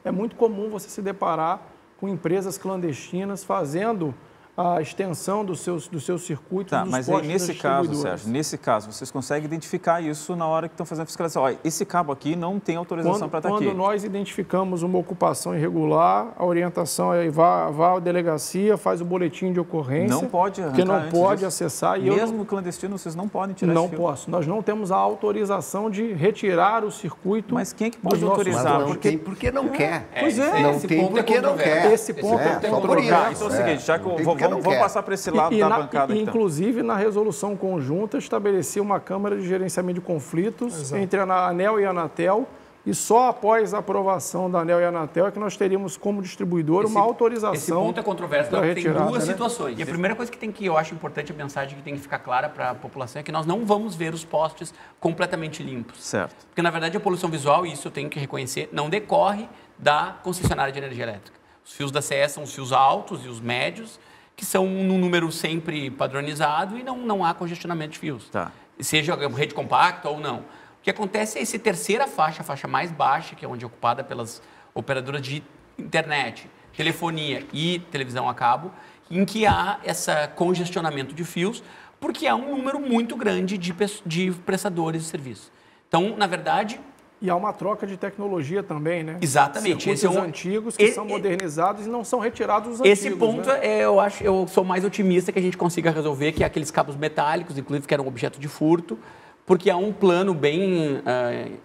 é muito comum você se deparar com empresas clandestinas fazendo a extensão dos seus circuitos dos mas postos nesse caso, Sérgio, nesse caso, vocês conseguem identificar isso na hora que estão fazendo a fiscalização. Olha, esse cabo aqui não tem autorização para estar aqui. Quando nós identificamos uma ocupação irregular, a orientação é vá à delegacia, faz o boletim de ocorrência. Não pode arrancar porque não pode acessar. E mesmo clandestino, vocês não podem tirar esse fio? Não posso. Nós não temos a autorização de retirar o circuito. Mas quem é que pode autorizar? Porque não quer. Pois é. Não tem porque não quer. Esse ponto é controverso. Então é o seguinte, já que vamos passar para esse lado da bancada. Inclusive, na resolução conjunta, estabelecia uma Câmara de Gerenciamento de Conflitos entre a ANEEL e a Anatel, e só após a aprovação da ANEEL e a Anatel é que nós teríamos como distribuidor uma autorização. Esse ponto é controverso, tem duas situações. E a primeira coisa que eu acho importante, a mensagem que tem que ficar clara para a população é que nós não vamos ver os postes completamente limpos. Certo. Porque, na verdade, a poluição visual, e isso eu tenho que reconhecer, não decorre da concessionária de energia elétrica. Os fios da CE são os fios altos e os médios, que são num número sempre padronizado e não há congestionamento de fios. Tá. Seja rede compacta ou não. O que acontece é essa terceira faixa, a faixa mais baixa, que é onde é ocupada pelas operadoras de internet, telefonia e televisão a cabo, em que há esse congestionamento de fios, porque há um número muito grande de prestadores de serviço. Então, na verdade... E há uma troca de tecnologia também, né? Exatamente. Circuitos antigos que são modernizados e não são retirados os antigos. Esse ponto, né? eu sou mais otimista que a gente consiga resolver, que é aqueles cabos metálicos, inclusive, que eram objeto de furto, porque há um plano bem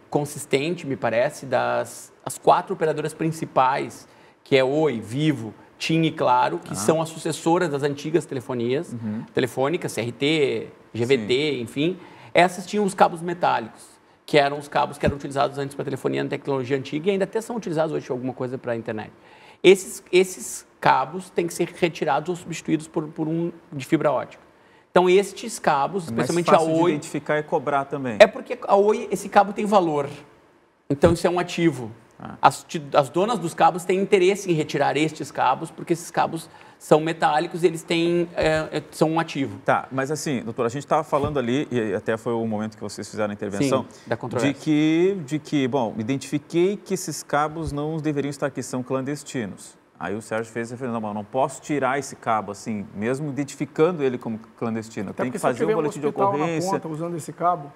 consistente, me parece, as 4 operadoras principais, que é Oi, Vivo, TIM e Claro, que são as sucessoras das antigas telefonias, telefônicas, CRT, GVT, enfim. Essas tinham os cabos metálicos, que eram os cabos que eram utilizados antes para telefonia na tecnologia antiga e ainda até são utilizados hoje para alguma coisa para a internet. Esses cabos têm que ser retirados ou substituídos por um de fibra ótica. Então, estes cabos, especialmente a Oi... Mais fácil de identificar e cobrar também. É porque a Oi, esse cabo tem valor. Então, isso é um ativo. As donas dos cabos têm interesse em retirar estes cabos, porque esses cabos são metálicos e eles são um ativo. Tá, mas assim, doutor, a gente estava falando ali, e até foi o momento que vocês fizeram a intervenção, sim, da controvérsia. de que, bom, identifiquei que esses cabos não deveriam estar aqui, são clandestinos. Aí o Sérgio fez a referência, não posso tirar esse cabo assim, mesmo identificando ele como clandestino. Tem que fazer um boletim de ocorrência. Na ponta, usando esse cabo,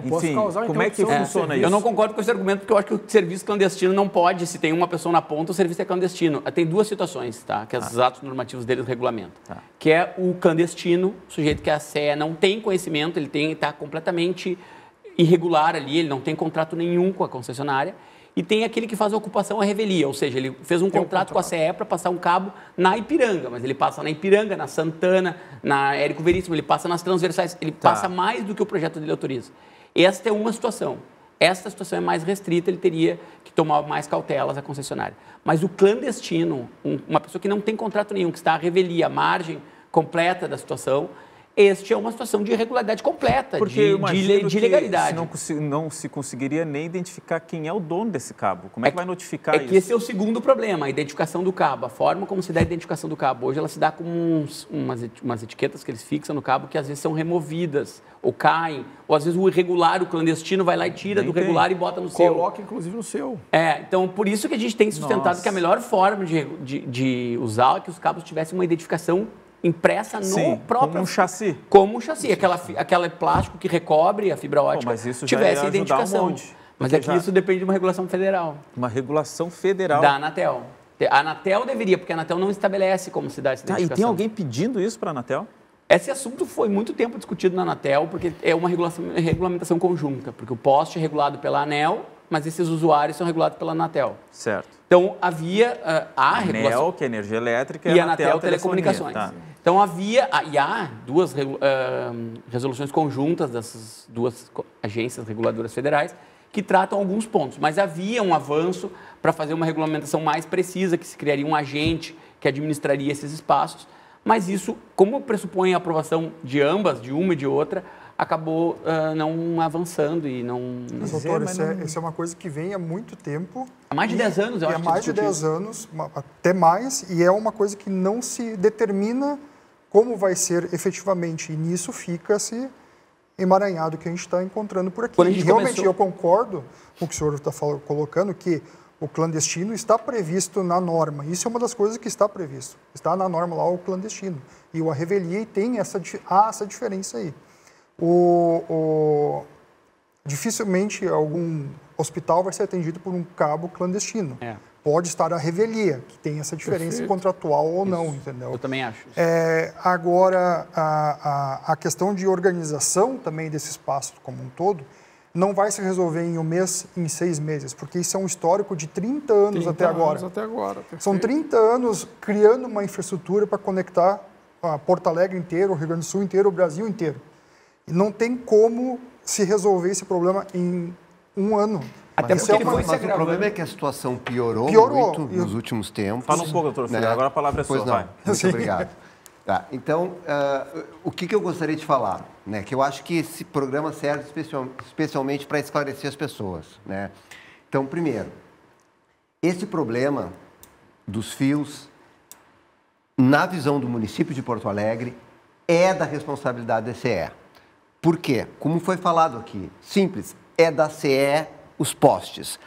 enfim, como é que funciona isso? Eu não concordo com esse argumento, porque eu acho que o serviço clandestino não pode, se tem uma pessoa na ponta, o serviço é clandestino. Tem 2 situações, tá? Que os atos normativos deles regulamentam. Que é o clandestino, o sujeito que a CE não tem conhecimento, ele está completamente irregular ali, ele não tem contrato nenhum com a concessionária. E tem aquele que faz a ocupação à revelia, ou seja, ele fez um contrato com a CE para passar um cabo na Ipiranga, mas ele passa na Ipiranga, na Santana, na Érico Veríssimo, ele passa nas transversais, ele passa mais do que o projeto dele autoriza. Esta é uma situação. Esta situação é mais restrita, ele teria que tomar mais cautelas a concessionária. Mas o clandestino, uma pessoa que não tem contrato nenhum, que está à revelia, à margem completa da situação, este é uma situação de irregularidade completa, de ilegalidade. Não se conseguiria nem identificar quem é o dono desse cabo. Como é que vai notificar isso? É que esse é o segundo problema, a identificação do cabo. A forma como se dá a identificação do cabo. Hoje ela se dá com umas etiquetas que eles fixam no cabo que às vezes são removidas ou caem. Ou às vezes o irregular, o clandestino, vai lá e tira do regular e bota no seu. Coloca inclusive no seu. Então por isso que a gente tem sustentado que a melhor forma de usar é que os cabos tivessem uma identificação impressa no próprio... como um chassi. Como um chassi. Aquele plástico que recobre a fibra ótica mas isso já tivesse ia identificação. Um monte, mas é que isso depende de uma regulação federal. Uma regulação federal? Da Anatel. A Anatel deveria, porque a Anatel não estabelece como se dá essa identificação. E tem alguém pedindo isso para a Anatel? Esse assunto foi muito tempo discutido na Anatel, porque é uma regulamentação conjunta, porque o poste é regulado pela ANEEL, mas esses usuários são regulados pela Anatel. Certo. Então, havia a regulação... ANEEL, que é energia elétrica, e a Anatel Telecomunicações. Tá. Então, há 2 resoluções conjuntas dessas 2 agências reguladoras federais que tratam alguns pontos, mas havia um avanço para fazer uma regulamentação mais precisa, que se criaria um agente que administraria esses espaços, mas isso, como pressupõe a aprovação de ambas, de uma e de outra, acabou não avançando e não... Mas, doutor, isso é uma coisa que vem há muito tempo. Há mais de 10 anos, eu acho. Há mais de 10 anos, até mais, e é uma coisa que não se determina como vai ser efetivamente. E nisso fica esse emaranhado que a gente está encontrando por aqui. E realmente eu concordo com o que o senhor está colocando, que O clandestino está previsto na norma. Isso é uma das coisas que está previsto. Está na norma lá o clandestino. E o arrevelia tem essa diferença aí. Dificilmente algum hospital vai ser atendido por um cabo clandestino. Pode estar a revelia, que tem essa diferença contratual ou não, entendeu? Eu também acho. Agora, a questão de organização também desse espaço como um todo, não vai se resolver em um mês, em 6 meses, porque isso é um histórico de 30 anos até agora. São 30 anos criando uma infraestrutura para conectar Porto Alegre inteiro, o Rio Grande do Sul inteiro, o Brasil inteiro. E não tem como se resolver esse problema em um ano. Até porque mas o problema é que a situação piorou muito nos últimos tempos. Fala um pouco, doutor Filho, agora a palavra é sua. Vai. Muito obrigado. Tá, então, o que eu gostaria de falar? Né, que eu acho que esse programa serve especialmente para esclarecer as pessoas. Né? Então, primeiro, esse problema dos fios, na visão do município de Porto Alegre, é da responsabilidade da CE. Por quê? Como foi falado aqui, simples, é da CE os postes.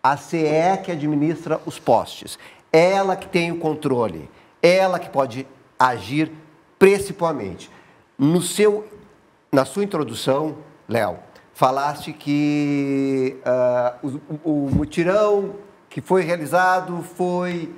A CE que administra os postes. Ela que tem o controle. Ela que pode agir principalmente. Na sua introdução, Léo, falaste que o mutirão que foi realizado foi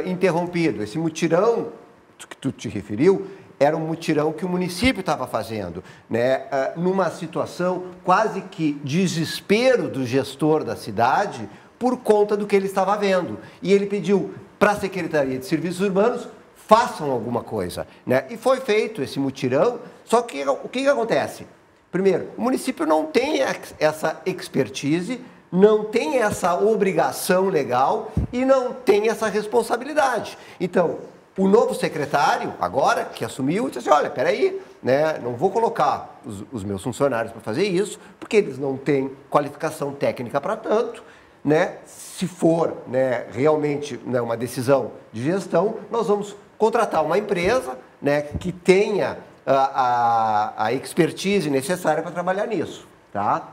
interrompido. Esse mutirão que tu te referiu era um mutirão que o município estava fazendo, né? Numa situação quase que desespero do gestor da cidade por conta do que ele estava vendo. E ele pediu para a Secretaria de Serviços Urbanos façam alguma coisa, né? E foi feito esse mutirão, só que o que acontece? Primeiro, o município não tem essa expertise, não tem essa obrigação legal e não tem essa responsabilidade. Então, o novo secretário, agora, que assumiu, disse assim, olha, peraí, né, não vou colocar os meus funcionários para fazer isso, porque eles não têm qualificação técnica para tanto, né? Se for, né, realmente, né, uma decisão de gestão, nós vamos contratar uma empresa, né, que tenha a expertise necessária para trabalhar nisso, tá?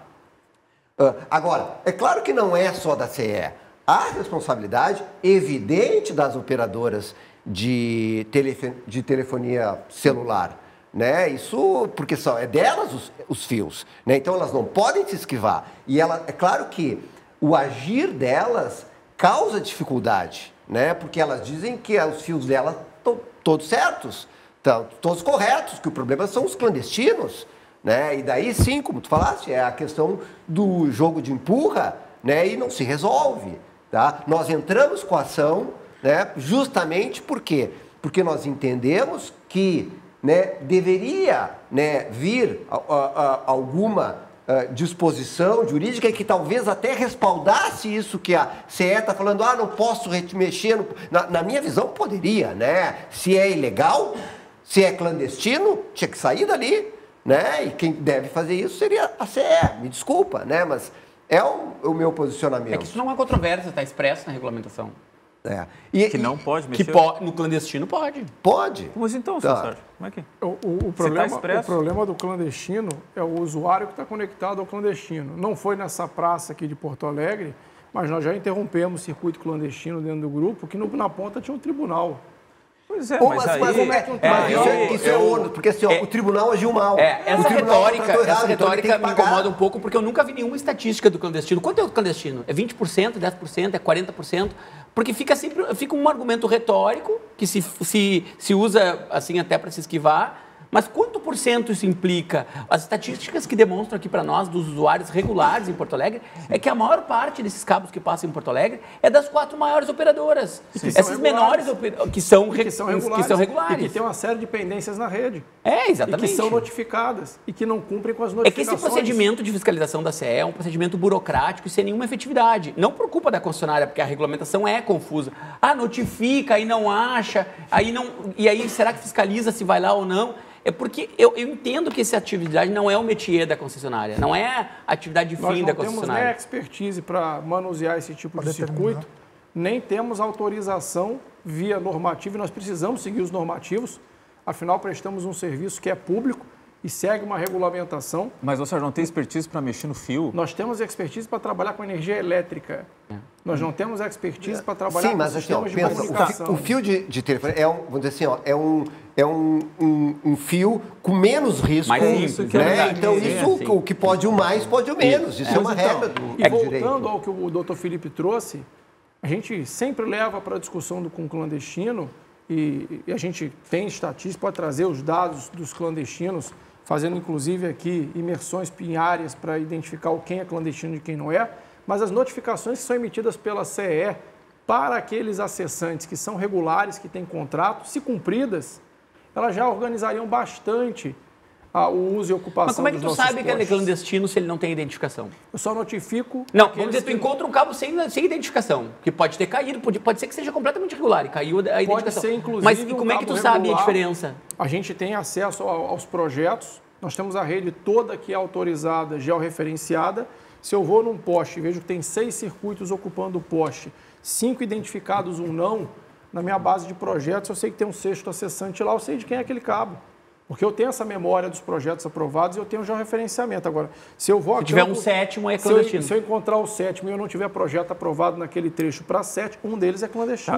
Agora, é claro que não é só da CE. A responsabilidade evidente das operadoras de telefonia celular, né? Isso porque é delas os fios, né? Então elas não podem se esquivar. E é claro que o agir delas causa dificuldade, né? Porque elas dizem que os fios delas estão todos certos, estão todos corretos, que o problema são os clandestinos, né? E daí sim, como tu falaste, é a questão do jogo de empurra, né? E não se resolve, tá? Nós entramos com a ação, né? Justamente por quê? Porque nós entendemos que, né, deveria, né, vir alguma disposição jurídica que talvez até respaldasse isso que a CE está falando, não posso mexer, na minha visão poderia, né? Se é ilegal, se é clandestino, tinha que sair dali, né? E quem deve fazer isso seria a CE, me desculpa, né? Mas é o meu posicionamento. É que isso não é controvérsia, está expresso na regulamentação. Que não pode mexer? No clandestino pode. Pode. Mas então, senhor Sérgio, como é que... O problema do clandestino é o usuário que está conectado ao clandestino. Não foi nessa praça aqui de Porto Alegre, mas nós já interrompemos o circuito clandestino dentro do grupo, que na ponta tinha um tribunal. Pois é, mas isso é ônus, porque assim, o tribunal agiu mal. Essa retórica me incomoda um pouco, porque eu nunca vi nenhuma estatística do clandestino. Quanto é o clandestino? É 20%, 10%, é 40%? Porque fica um argumento retórico, que se usa assim até para se esquivar, mas quanto por cento isso implica? As estatísticas que demonstram aqui para nós, dos usuários regulares em Porto Alegre, é que a maior parte desses cabos que passam em Porto Alegre é das 4 maiores operadoras. Essas menores que são regulares. E que tem uma série de pendências na rede. Exatamente. E que são notificadas e que não cumprem com as notificações. É que esse procedimento de fiscalização da CE é um procedimento burocrático e sem nenhuma efetividade. Não por culpa da concessionária, porque a regulamentação é confusa. Notifica, aí não acha, e aí será que fiscaliza se vai lá ou não? É porque eu entendo que essa atividade não é o métier da concessionária, não é a atividade de fim da concessionária. Nós não temos nem expertise para manusear esse tipo de circuito, nem temos autorização via normativa, e nós precisamos seguir os normativos, afinal prestamos um serviço que é público e segue uma regulamentação. Mas o senhor não tem expertise para mexer no fio? Nós temos expertise para trabalhar com energia elétrica. Nós não temos expertise para trabalhar com sistemas de comunicação. O fio de telefone vamos dizer assim, é um fio com menos risco. Mais simples, né? Então, isso, o que pode o mais, pode o menos. Isso é uma regra do direito. E voltando ao que o doutor Felipe trouxe, a gente sempre leva para a discussão com o clandestino, e a gente tem estatística, pode trazer os dados dos clandestinos, fazendo inclusive aqui imersões pinhárias para identificar quem é clandestino e quem não é, mas as notificações que são emitidas pela CE para aqueles acessantes que são regulares, que têm contrato, se cumpridas, elas já organizariam bastante o uso e ocupação. Mas como é que tu sabe que ele é clandestino se ele não tem identificação? Eu só notifico... Não, vamos dizer, tu encontra um cabo sem identificação, que pode ter caído, pode ser que seja completamente irregular e caiu a identificação. Pode ser, inclusive, mas e como é que tu sabe a diferença? A gente tem acesso aos projetos, nós temos a rede toda que é autorizada, georreferenciada. Se eu vou num poste e vejo que tem 6 circuitos ocupando o poste, 5 identificados, um não, na minha base de projetos, eu sei que tem um 6º acessante lá, eu sei de quem é aquele cabo. Porque eu tenho essa memória dos projetos aprovados e eu tenho já o referenciamento. Agora, se eu vou... Se tiver um 7º, é clandestino. Se eu encontrar o 7º e eu não tiver projeto aprovado naquele trecho para 7, um deles é clandestino.